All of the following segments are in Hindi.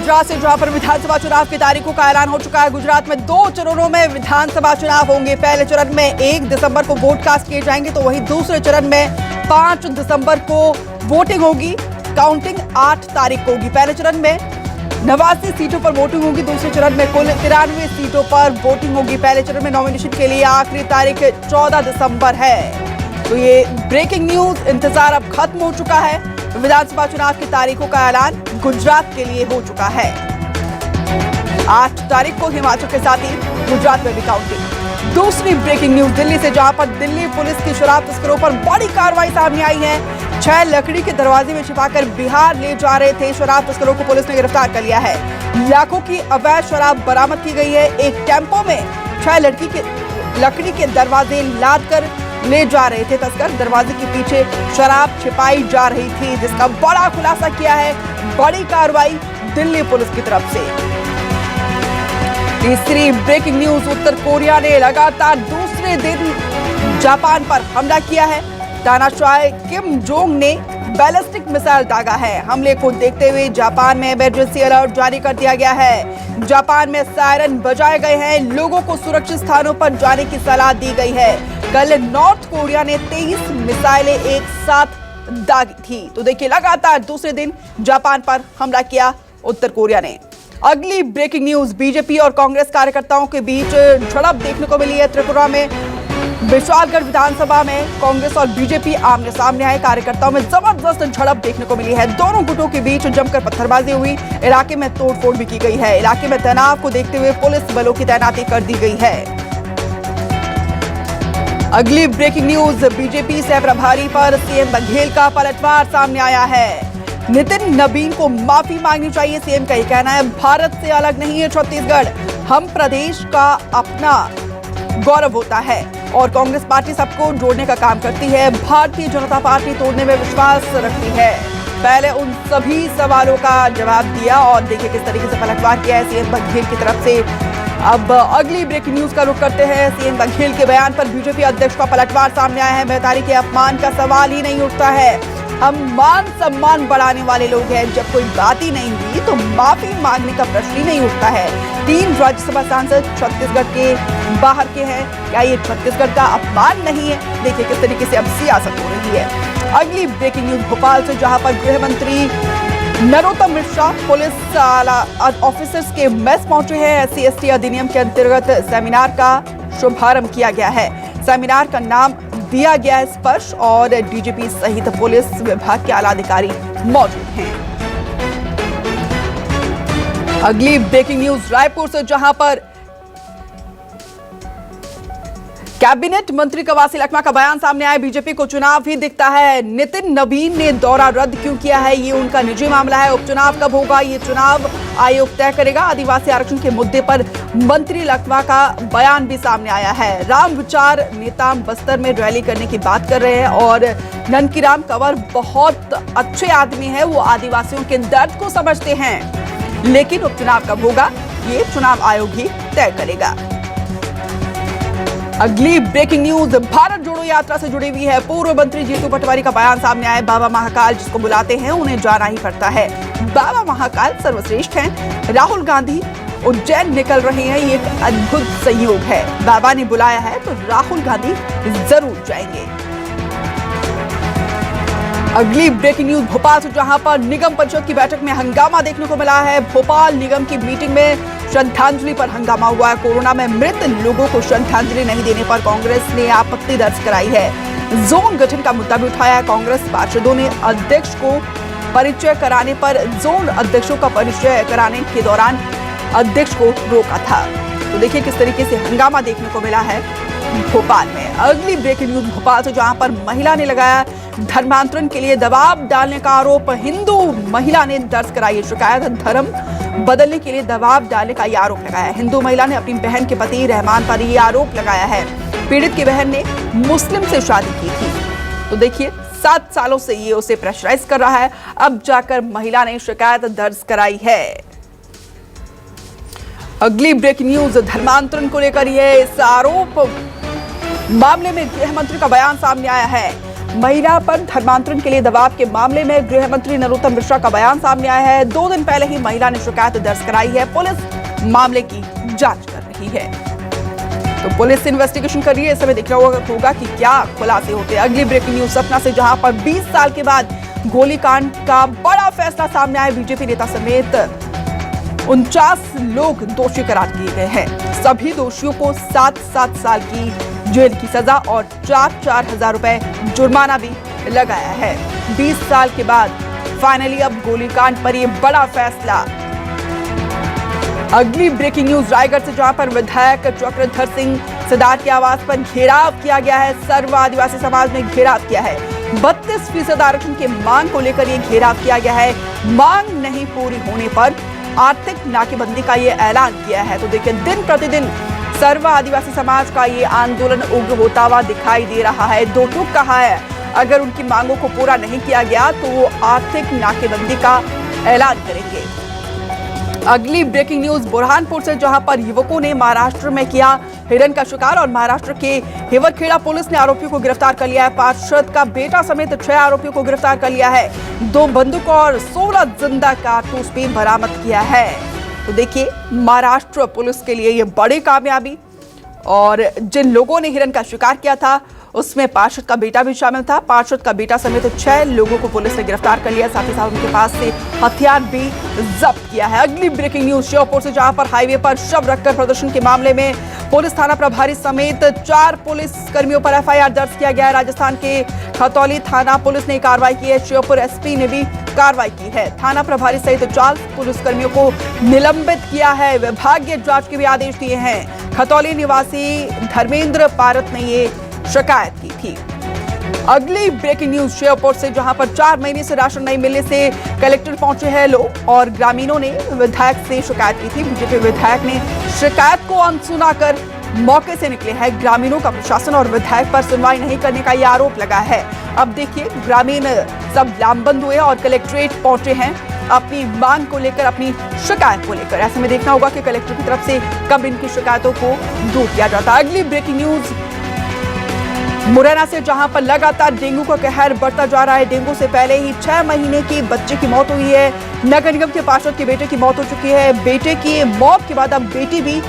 गुजरात से, जहां पर विधानसभा चुनाव की तारीखों का ऐलान हो चुका है। गुजरात में 2 चरणों में विधानसभा चुनाव होंगे। पहले चरण में 1 दिसंबर को वोट कास्ट किए जाएंगे, तो वहीं दूसरे चरण में 5 दिसंबर को वोटिंग होगी। काउंटिंग 8 तारीख को होगी। पहले चरण में 89 सीटों पर वोटिंग होगी। दूसरे चरण में कुल 93 सीटों पर वोटिंग होगी। पहले चरण में नॉमिनेशन के लिए आखिरी तारीख 14 दिसंबर है। तो ये ब्रेकिंग न्यूज, इंतजार अब खत्म हो चुका है। विधानसभा चुनाव की तारीखों का ऐलान गुजरात के लिए हो चुका है। 8 तारीख को हिमाचल के साथ ही गुजरात में भी काउंटिंग। दूसरी ब्रेकिंग न्यूज दिल्ली से, जहां पर दिल्ली पुलिस की शराब तस्करों पर बड़ी कार्रवाई सामने आई है। 6 लकड़ी के दरवाजे में छिपाकर बिहार ले जा रहे थे शराब तस्करों को पुलिस ने गिरफ्तार कर लिया है। लाखों की अवैध शराब बरामद की गई है। एक टेम्पो में 6 लकड़ी के दरवाजे लाद कर ले जा रहे थे तस्कर। दरवाजे के पीछे शराब छिपाई जा रही थी, जिसका बड़ा खुलासा किया है। बड़ी कार्रवाई दिल्ली पुलिस की तरफ से। तीसरी ब्रेकिंग न्यूज, उत्तर कोरिया ने लगातार दूसरे दिन जापान पर हमला किया है। तानाशाह किम जोंग ने बैलिस्टिक मिसाइल दागा है। हमले को देखते हुए जापान में इमरजेंसी अलर्ट जारी कर दिया गया है। जापान में सायरन बजाए गए हैं। लोगों को सुरक्षित स्थानों पर जाने की सलाह दी गई है। कल नॉर्थ कोरिया ने 23 मिसाइलें एक साथ दागी थी। तो देखिए, लगातार दूसरे दिन जापान पर हमला किया उत्तर कोरिया ने। अगली ब्रेकिंग न्यूज, बीजेपी और कांग्रेस कार्यकर्ताओं के बीच झड़प देखने को मिली है। त्रिपुरा में विशालगढ़ विधानसभा में कांग्रेस और बीजेपी आमने सामने आए। कार्यकर्ताओं में जबरदस्त झड़प देखने को मिली है। दोनों गुटों के बीच जमकर पत्थरबाजी हुई। इलाके में तोड़फोड़ भी की गई है। इलाके में तनाव को देखते हुए पुलिस बलों की तैनाती कर दी गई है। अगली ब्रेकिंग न्यूज, बीजेपी सह प्रभारी पर सीएम बघेल का पलटवार सामने आया है। नितिन नबीन को माफी मांगनी चाहिए, सीएम का ये कहना है। भारत से अलग नहीं है छत्तीसगढ़, हम प्रदेश का अपना गौरव होता है और कांग्रेस पार्टी सबको जोड़ने का काम करती है। भारतीय जनता पार्टी तोड़ने में विश्वास रखती है। पहले उन सभी सवालों का जवाब दिया और देखिए किस तरीके से पलटवार किया है सीएम बघेल की तरफ से। अब अगली ब्रेकिंग न्यूज का रुख करते हैं। सीएम बघेल के बयान पर बीजेपी अध्यक्ष का पलटवार सामने आया है। महतारी के अपमान का सवाल ही नहीं उठता है। हम मान सम्मान बढ़ाने वाले लोग हैं। जब कोई बात ही नहीं हुई तो माफी मांगने का प्रश्न ही नहीं उठता है। 3 राज्यसभा सांसद छत्तीसगढ़ के बाहर के हैं। क्या ये छत्तीसगढ़ का अपमान नहीं है? देखिए किस तरीके से अब सियासत हो रही है। अगली ब्रेकिंग न्यूज भोपाल से, जहां पर गृह मंत्री नरोत्तम मिश्रा पुलिस ऑफिसर्स के मेस पहुंचे हैं। SC/ST अधिनियम के अंतर्गत सेमिनार का शुभारंभ किया गया है। सेमिनार का नाम दिया गया है स्पर्श और डीजीपी सहित पुलिस विभाग के आला अधिकारी मौजूद हैं। अगली ब्रेकिंग न्यूज रायपुर से, जहां पर कैबिनेट मंत्री कवासी लखमा का बयान सामने आया। बीजेपी को चुनाव ही दिखता है। नितिन नबीन ने दौरा रद्द क्यों किया है, ये उनका निजी मामला है। उपचुनाव कब होगा, ये चुनाव आयोग तय करेगा। आदिवासी आरक्षण के मुद्दे पर मंत्री लखमा का बयान भी सामने आया है। राम विचार नेता बस्तर में रैली करने की बात कर रहे हैं और ननकीराम कंवर बहुत अच्छे आदमी है, वो आदिवासियों के दर्द को समझते हैं। लेकिन उपचुनाव कब होगा, ये चुनाव आयोग ही तय करेगा। अगली ब्रेकिंग न्यूज भारत जोड़ो यात्रा से जुड़ी हुई है। पूर्व मंत्री जीतू पटवारी का बयान सामने आया। बाबा महाकाल जिसको बुलाते हैं उन्हें जाना ही पड़ता है। बाबा महाकाल सर्वश्रेष्ठ हैं। राहुल गांधी उज्जैन निकल रहे हैं, ये एक अद्भुत संयोग है। बाबा ने बुलाया है तो राहुल गांधी जरूर जाएंगे। अगली ब्रेकिंग न्यूज भोपाल से, जहां पर निगम परिषद की बैठक में हंगामा देखने को मिला है। भोपाल निगम की मीटिंग में श्रद्धांजलि पर हंगामा हुआ है। कोरोना में मृत लोगों को श्रद्धांजलि नहीं देने पर कांग्रेस ने आपत्ति दर्ज कराई है। जोन गठन का मुद्दा भी उठाया है। कांग्रेस पार्षदों ने अध्यक्ष को परिचय कराने पर जोन अध्यक्षों का परिचय कराने के दौरान अध्यक्ष को रोका था। तो देखिए किस तरीके से हंगामा देखने को मिला है भोपाल में। अगली ब्रेकिंग न्यूज भोपाल से, जहां पर महिला ने लगाया धर्मांतरण के लिए दबाव डालने का आरोप। हिंदू महिला ने दर्ज कराई शिकायत। धर्म बदलने के लिए दबाव डालने का यह आरोप लगाया है। हिंदू महिला ने अपनी बहन के पति रहमान पर यह आरोप लगाया है। पीड़ित की बहन ने मुस्लिम से शादी की थी। तो देखिए 7 सालों से ये उसे प्रेशराइज कर रहा है। अब जाकर महिला ने शिकायत दर्ज कराई है। अगली ब्रेकिंग न्यूज धर्मांतरण को लेकर ये इस आरोप मामले में गृह मंत्री का बयान सामने आया है। महिला पर धर्मांतरण के लिए दबाव के मामले में गृह मंत्री नरोत्तम मिश्रा का बयान सामने आया है। 2 दिन पहले ही महिला ने शिकायत दर्ज कराई है। पुलिस मामले की जांच कर रही है। तो पुलिस इन्वेस्टिगेशन कर रही है। इस समय देखना होगा कि क्या खुलासे होते हैं। अगली ब्रेकिंग न्यूज सतना से, जहां पर 20 साल के बाद गोलीकांड का बड़ा फैसला सामने आया। बीजेपी नेता समेत 49 लोग दोषी करार किए गए हैं। सभी दोषियों को 7-7 साल की जेल की सजा और 4-4 हजार रुपए जुर्माना भी लगाया है। 20 साल के बाद फाइनली अब गोलीकांड पर यह बड़ा फैसला। अगली ब्रेकिंग न्यूज रायगढ़ से, जहां पर विधायक चक्रधर सिंह सिद्धार्थ के आवास पर घेराव किया गया है। सर्व आदिवासी समाज ने घेराव किया है। 32% आरक्षण की मांग को लेकर यह घेराव किया गया है। मांग नहीं पूरी होने पर आर्थिक नाकेबंदी का ये ऐलान किया है। तो देखिए, दिन प्रतिदिन सर्व आदिवासी समाज का ये आंदोलन उग्र होता हुआ दिखाई दे रहा है। दो टूक कहा है, अगर उनकी मांगों को पूरा नहीं किया गया तो वो आर्थिक नाकेबंदी का ऐलान करेंगे। अगली ब्रेकिंग न्यूज बुरहानपुर से, जहां पर युवकों ने महाराष्ट्र में किया हिरण का शिकार और महाराष्ट्र के हिवरखेड़ा पुलिस ने आरोपियों को गिरफ्तार कर लिया है। पार्षद का बेटा समेत 6 आरोपियों को गिरफ्तार कर लिया है। 2 बंदूक और 16 जिंदा कारतूस भी बरामद किया है। तो देखिए, महाराष्ट्र पुलिस के लिए ये बड़ी कामयाबी। और जिन लोगों ने हिरण का शिकार किया था उसमें पार्षद का बेटा भी शामिल था। पार्षद का बेटा समेत 6 लोगों को पुलिस ने गिरफ्तार कर लिया। साथ ही साथ उनके पास से हथियार भी जब्त किया है। अगली ब्रेकिंग न्यूज श्योपुर से, जहां पर हाईवे पर शव रखकर प्रदर्शन के मामले में पुलिस थाना प्रभारी समेत 4 पुलिस कर्मियों पर एफआईआर दर्ज किया गया है। राजस्थान के खतौली थाना पुलिस ने कार्रवाई की है। श्योपुर एसपी ने भी कार्रवाई की है। थाना प्रभारी सहित 4 पुलिस कर्मियों को निलंबित किया है। विभागीय जांच के भी आदेश दिए हैं। खतौली निवासी धर्मेंद्र पारत ने ये शिकायत की थी। अगली ब्रेकिंग न्यूज श्योपुर से, जहां पर 4 महीने से राशन नहीं मिलने से कलेक्टर पहुंचे हैं लोग और ग्रामीणों ने विधायक से शिकायत की थी। बीजेपी विधायक ने शिकायत को अनसुना कर मौके से निकले हैं। ग्रामीणों का प्रशासन और विधायक पर सुनवाई नहीं करने का यह आरोप लगा है। अब देखिए, ग्रामीण सब लामबंद हुए और कलेक्ट्रेट पहुंचे हैं अपनी मांग को लेकर, अपनी शिकायत को लेकर। ऐसे में देखना होगा कि कलेक्टर की तरफ से कब इनकी शिकायतों को दूर किया जाता है। अगली ब्रेकिंग न्यूज मुरैना से, जहां पर लगातार डेंगू का कहर बढ़ता जा रहा है। डेंगू से पहले ही 6 महीने की बच्चे की मौत हुई है। नगर निगम के पार्षद के बेटे की मौत हो चुकी है। बेटे की मौत के बाद अब बेटी भी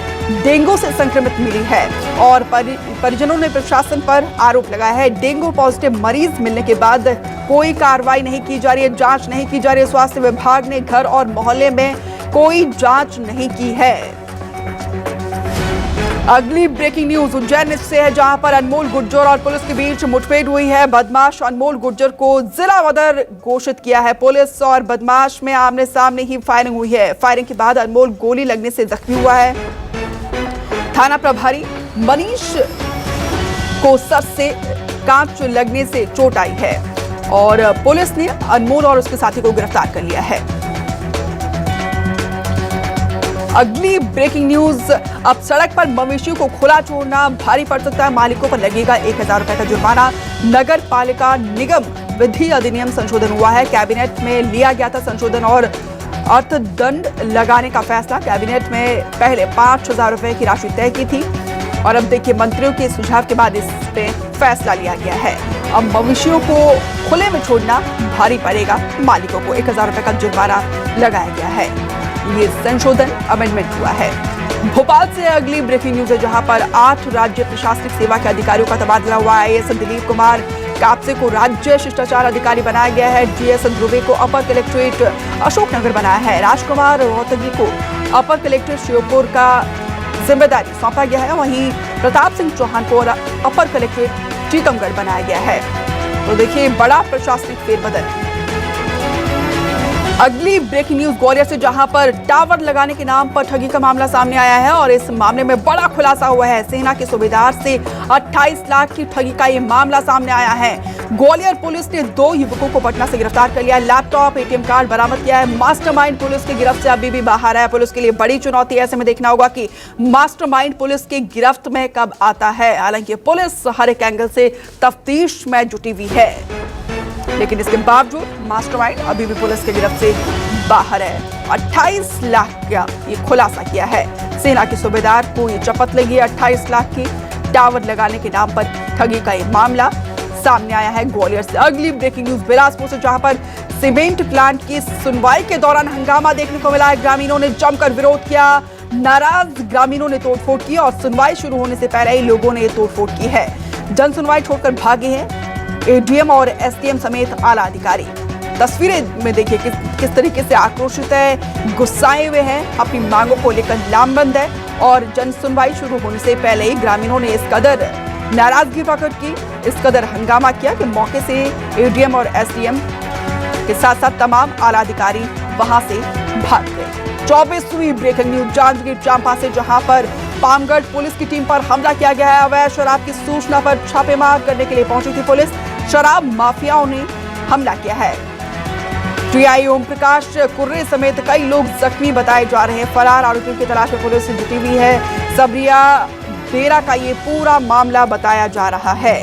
डेंगू से संक्रमित मिली है और परिजनों ने प्रशासन पर आरोप लगाया है। डेंगू पॉजिटिव मरीज मिलने के बाद कोई कार्रवाई नहीं की जा रही है, जांच नहीं की जा रही है। स्वास्थ्य विभाग ने घर और मोहल्ले में कोई जांच नहीं की है। अगली ब्रेकिंग न्यूज उज्जैन से है, जहां पर अनमोल गुर्जर और पुलिस के बीच मुठभेड़ हुई है। बदमाश अनमोल गुर्जर को जिला बदर घोषित किया है। पुलिस और बदमाश में आमने सामने ही फायरिंग हुई है। फायरिंग के बाद अनमोल गोली लगने से जख्मी हुआ है। थाना प्रभारी मनीष को सर से कांच लगने से चोट आई है और पुलिस ने अनमोल और उसके साथी को गिरफ्तार कर लिया है। अगली ब्रेकिंग न्यूज, अब सड़क पर मवेशियों को खुला छोड़ना भारी पड़ सकता है। मालिकों पर लगेगा 1000 रुपए का जुर्माना। नगर पालिका निगम विधि अधिनियम संशोधन हुआ है। कैबिनेट में लिया गया था संशोधन और अर्थदंड लगाने का फैसला। कैबिनेट में पहले 5000 रुपए की राशि तय की थी और अब देखिए, मंत्रियों के सुझाव के बाद इस पे फैसला लिया गया है। अब मवेशियों को खुले में छोड़ना भारी पड़ेगा। मालिकों को 1000 रुपए का जुर्माना लगाया गया है। ये संशोधन अमेंडमेंट हुआ है। भोपाल से अगली ब्रेकिंग न्यूज है, जहां पर 8 राज्य प्रशासनिक सेवा के अधिकारियों का तबादला हुआ है। आईएएस दिलीप कुमार कापसे को राज्य शिष्टाचार अधिकारी बनाया गया है। जीएस ध्रुवे को अपर कलेक्ट्रेट अशोकनगर बनाया है। राजकुमार रोहतगी को अपर कलेक्ट्रेट श्योपुर का जिम्मेदारी सौंपा गया है। वहीं प्रताप सिंह चौहान को अपर कलेक्ट्रेट टीकमगढ़ बनाया गया है। तो देखिए, बड़ा प्रशासनिक फेरबदल। अगली ब्रेकिंग न्यूज ग्वालियर से, जहां पर टावर लगाने के नाम पर ठगी का मामला सामने आया है और इस मामले में बड़ा खुलासा हुआ है। सेना के सूबेदार से 28 लाख की ठगी का ये मामला सामने आया है। ग्वालियर पुलिस ने 2 युवकों को पटना से गिरफ्तार कर लिया। लैपटॉप, एटीएम कार्ड बरामद किया है। मास्टरमाइंड पुलिस की गिरफ्त से अभी भी बाहर है। पुलिस के लिए बड़ी चुनौती है। ऐसे में देखना होगा कि मास्टरमाइंड पुलिस की गिरफ्त में कब आता है। हालांकि पुलिस हर एक एंगल से तफ्तीश में जुटी हुई है, लेकिन इसके बावजूद मास्टरमाइंड अभी भी पुलिस की गिरफ्त से बाहर है। 28 लाख का ये खुलासा किया है। सेना के सूबेदार को ये शपथ लगी 28 लाख की टावर लगाने के नाम पर ठगी का ये मामला। सामने आया है। ग्वालियर से अगली ब्रेकिंग न्यूज बिलासपुर से, जहां पर सीमेंट प्लांट की सुनवाई के दौरान हंगामा देखने को मिला है। ग्रामीणों ने जमकर विरोध किया, नाराज ग्रामीणों ने तोड़फोड़ की और सुनवाई शुरू होने से पहले ही लोगों ने तोड़फोड़ की है। जन सुनवाई छोड़कर भागे हैं एडीएम और एसडीएम समेत आला अधिकारी। तस्वीरें में देखिए किस तरीके से आक्रोशित है, गुस्साए हुए हैं, अपनी मांगों को लेकर लामबंद है और जन सुनवाई शुरू होने से पहले ही ग्रामीणों ने इस कदर नाराजगी प्रकट की, इस कदर हंगामा किया कि मौके से एडीएम और एसडीएम के साथ साथ तमाम आला अधिकारी वहां से भाग गए। 24वीं ब्रेकिंग न्यूज जांजगीर चांपा से, जहां पर पामगढ़ पुलिस की टीम पर हमला किया गया है। अवैध शराब की सूचना पर छापेमार करने के लिए पहुंची थी पुलिस। शराब माफियाओं ने हमला किया है। टीआई ओम प्रकाश कुर्रे समेत कई लोग जख्मी बताए जा रहे हैं। फरार आरोपियों की तलाश में पुलिस जुटी हुई है। सबरिया डेरा का ये पूरा मामला बताया जा रहा है।